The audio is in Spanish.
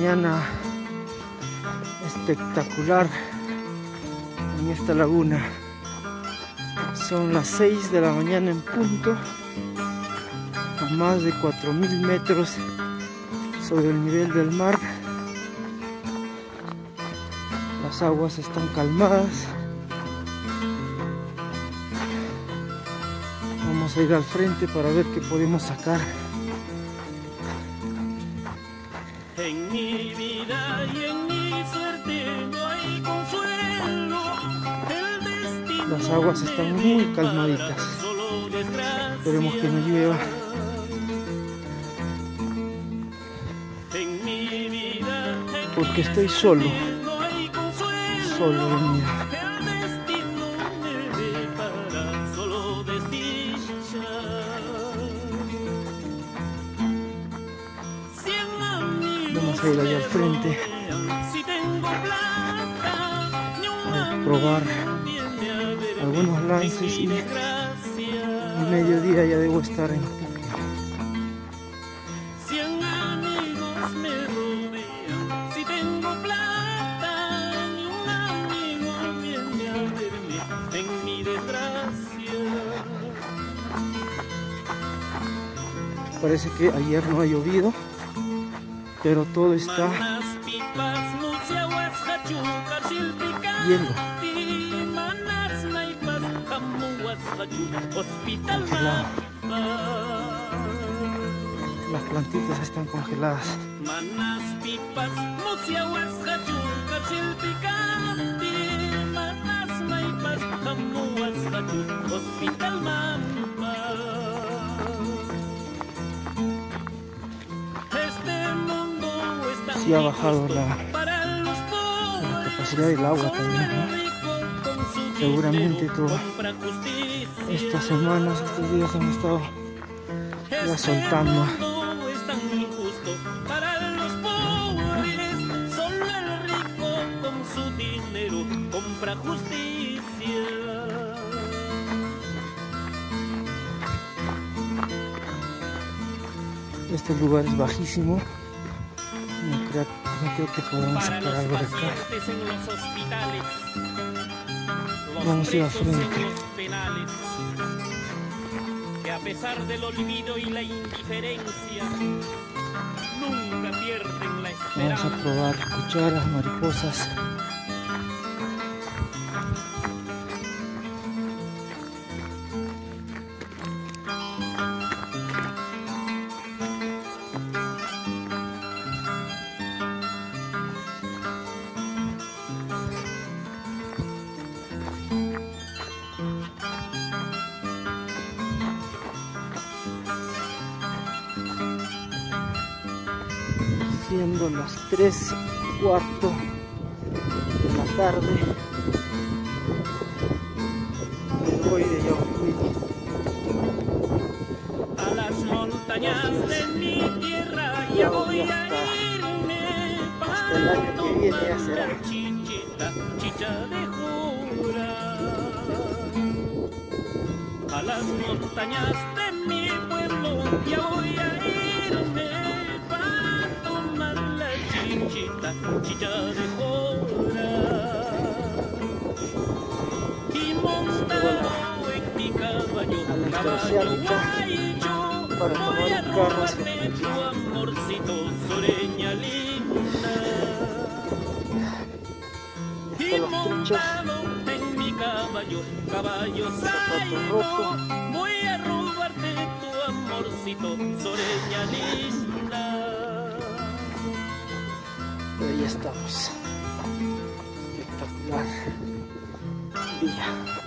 mañana espectacular en esta laguna. Son las 6 de la mañana en punto, a más de 4000 metros sobre el nivel del mar. Las aguas están calmadas. Vamos a ir al frente para ver qué podemos sacar. En mi vida y en mi suerte no hay consuelo. El destino Las aguas están muy calmaditas. Esperemos que no llueva. En mi vida, porque estoy solo. Solo en mi vida. Vamos a ir allá al frente a probar algunos lances y al mediodía ya debo estar en Pucllay. Parece que ayer no ha llovido, pero todo está hielo, congelado. Las plantitas están congeladas. Sí ha bajado la capacidad del agua también, ¿no? Seguramente todas estas semanas, estos días han estado ya soltando. Este lugar es bajísimo. No creo que podamos sacar algo de acá. Vamos a ir al frente. Que a pesar del olvido y la indiferencia, nunca pierden la esperanza. Vamos a probar cucharas, mariposas. Siendo las 3:15 de la tarde, me voy de Yauyuy a las montañas de mi tierra. Ya voy a irme hasta el año que viene ya será. Chicha de Jura. A las montañas de mi pueblo ya voy a irme para tomar la chicha de Jura. Y montado en mi caballo guayo, para voy a tomar carros. robarte tu amorcito, soreña linda. Y montado en mi caballo saigo, voy a robarte tu amorcito, soreña linda. Ahí estamos. Espectacular día.